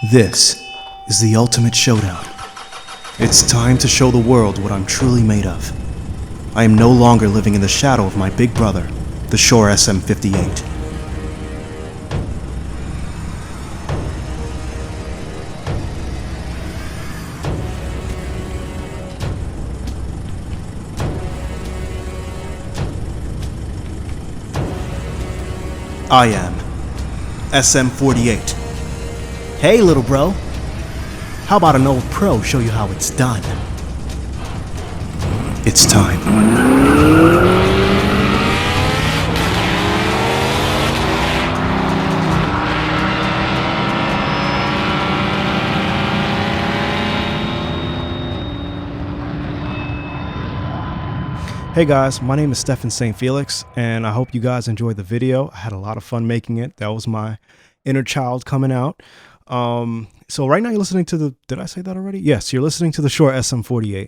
This is the ultimate showdown. It's time to show the world what I'm truly made of. I am no longer living in the shadow of my big brother, the Shure SM58. I am SM48. Hey, little bro. How about an old pro show you how it's done? It's time. Hey guys, my name is Stephen Saint-Felix, and I hope you guys enjoyed the video. I had a lot of fun making it. That was my inner child coming out. So right now you're listening to the, did I say that already? Yes, you're listening to the Shure SM48.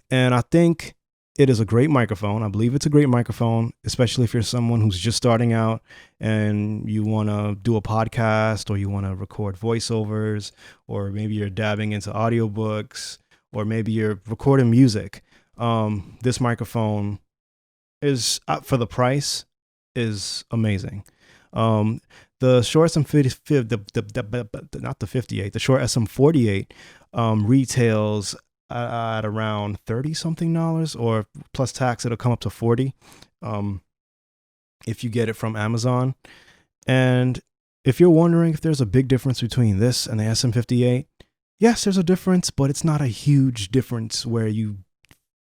And I think it is a great microphone. I believe it's a great microphone, especially if you're someone who's just starting out and you want to do a podcast, or you want to record voiceovers, or maybe you're dabbing into audiobooks, or maybe you're recording music. This microphone is, for the price, is amazing. The Shure SM58, not the 58, the Shure SM48 retails at around $30-something, or plus tax, it'll come up to $40 if you get it from Amazon. And if you're wondering if there's a big difference between this and the SM58, yes, there's a difference, but it's not a huge difference where you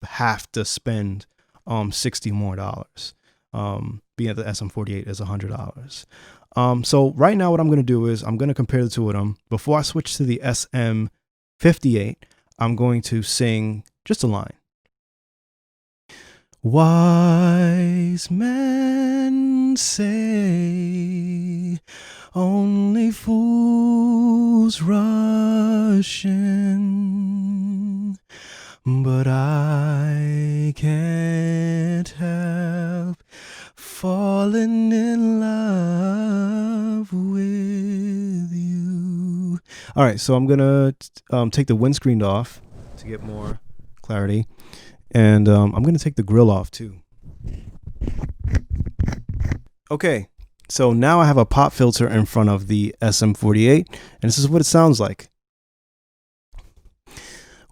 have to spend $60 more. Being that the SM48 is $100. So right now what I'm going to do is I'm going to compare the two of them. Before I switch to the SM58, I'm going to sing just a line. Wise men say only fools rush in, but I can't help falling in love with you. All right, so I'm gonna take the windscreen off to get more clarity, and I'm gonna take the grill off too. Okay, so now I have a pop filter in front of the SM48, and this is what it sounds like.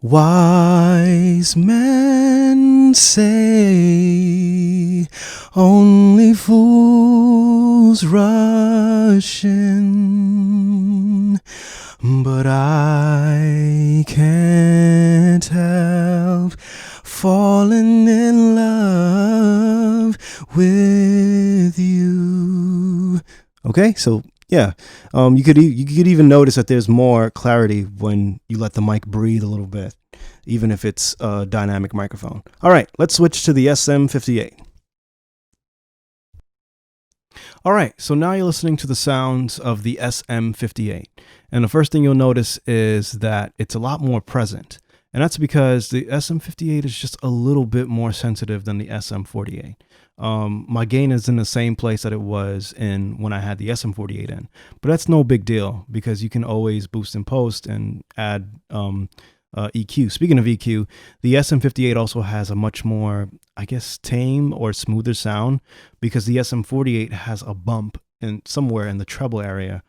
Wise men say only fools rush in, but I can't help falling in love with you. Okay, so yeah, you could even notice that there's more clarity when you let the mic breathe a little bit, even if it's a dynamic microphone. All right, let's switch to the SM58. All right, so now you're listening to the sounds of the SM58. And the first thing you'll notice is that it's a lot more present. And that's because the SM58 is just a little bit more sensitive than the SM48. My gain is in the same place that it was in when I had the SM48 in, but that's no big deal because you can always boost and post and add EQ. Speaking of EQ, the SM58 also has a much more, I guess, tame or smoother sound because the SM48 has a bump somewhere in the treble area.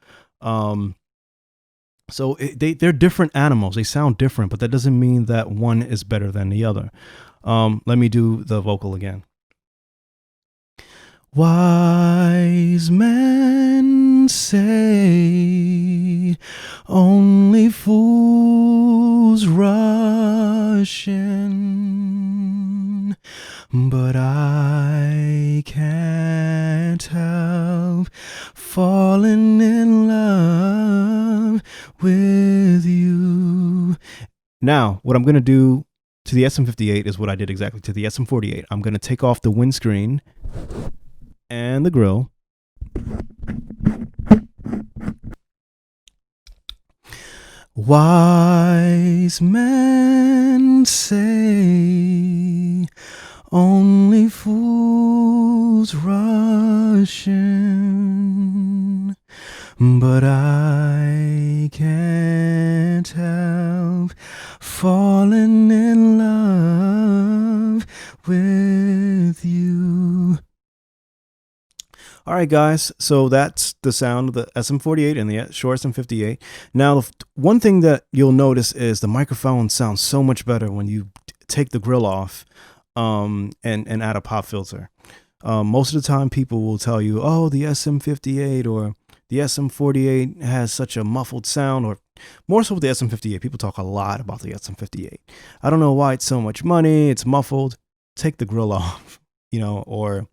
So they're different animals. They sound different, but that doesn't mean that one is better than the other. Let me do the vocal again. Wise men say only fools rush in, but I can't help falling in love with you. Now, what I'm going to do to the SM58 is what I did exactly to the SM48. I'm going to take off the windscreen and the grill. Wise men say only fools rush in, but I I can't help falling in love with you. All right, guys. So that's the sound of the SM48 and the Shure SM58. Now, one thing that you'll notice is the microphone sounds so much better when you take the grill off and add a pop filter. Most of the time, people will tell you, "Oh, the SM58 or the SM48 has such a muffled sound," or more so with the SM58. People talk a lot about the SM58. I don't know why it's so much money. It's muffled. Take the grill off, or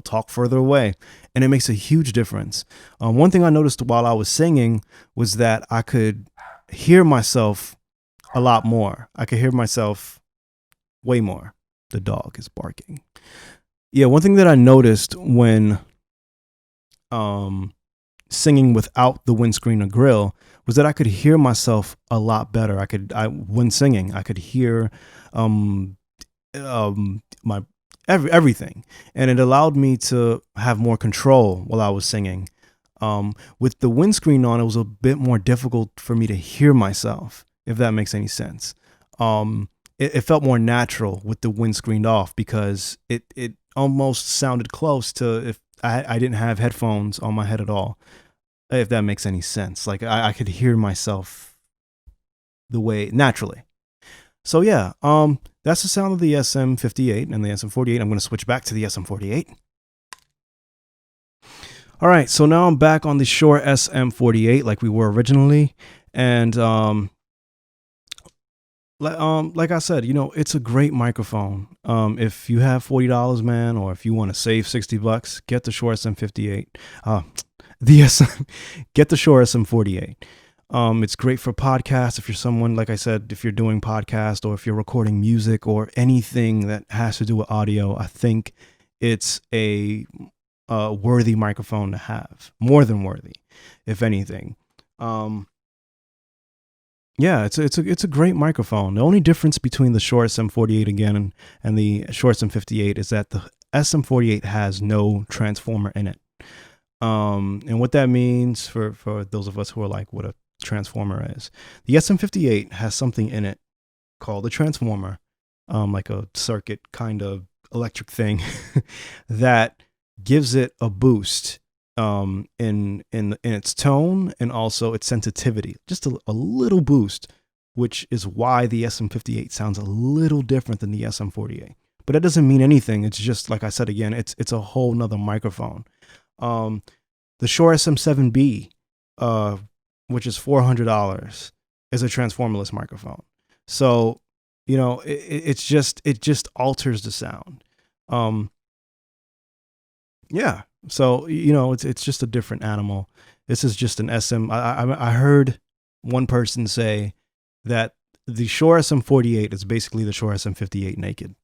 talk further away, and it makes a huge difference. One thing I noticed while I was singing was that I could hear myself a lot more. I could hear myself way more. The dog is barking. Yeah, one thing that I noticed when singing without the windscreen or grill was that I could hear myself a lot better. When singing, I could hear my everything, and it allowed me to have more control while I was singing. With the windscreen on, it was a bit more difficult for me to hear myself, if that makes any sense. It felt more natural with the windscreen off because it almost sounded close to if I didn't have headphones on my head at all, if that makes any sense. Like I could hear myself the way naturally. So yeah, that's the sound of the SM58 and the SM48. I'm going to switch back to the SM48. All right, so now I'm back on the Shure SM48 like we were originally, and like I said, it's a great microphone. If you have $40, man, or if you want to save $60, get the Shure SM58. Get the Shure SM48. It's great for podcasts. If you're someone, like I said, if you're doing podcast or if you're recording music or anything that has to do with audio, I think it's a worthy microphone to have, more than worthy, if anything. Yeah, it's a great microphone. The only difference between the Shure SM48 again and the Shure SM58 is that the SM48 has no transformer in it. And what that means for those of us who are like, what a transformer is. The SM58 has something in it called a transformer, like a circuit kind of electric thing that gives it a boost in its tone and also its sensitivity, just a little boost, which is why the SM58 sounds a little different than the SM48. But that doesn't mean anything. It's just, like I said again, it's a whole nother microphone. The Shure SM7B, which is $400, is a transformerless microphone. So, it just alters the sound. Yeah. So, it's just a different animal. This is just an SM. I heard one person say that the Shure SM48 is basically the Shure SM58 naked.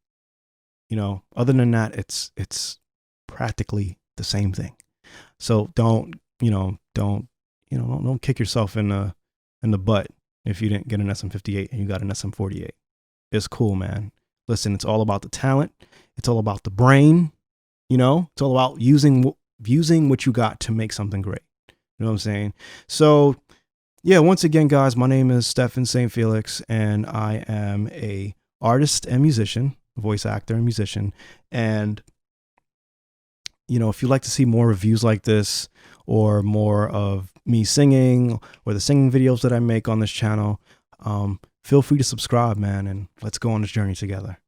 Other than that, it's practically the same thing. So don't kick yourself in the butt if you didn't get an SM58 and you got an SM48. It's cool, man. Listen, it's all about the talent. It's all about the brain. It's all about using what you got to make something great. You know what I'm saying? So yeah, once again, guys, my name is Stephen Saint-Felix, and I am a artist and musician, voice actor and musician. And if you'd like to see more reviews like this or more of me singing or the singing videos that I make on this channel, feel free to subscribe, man, and let's go on this journey together.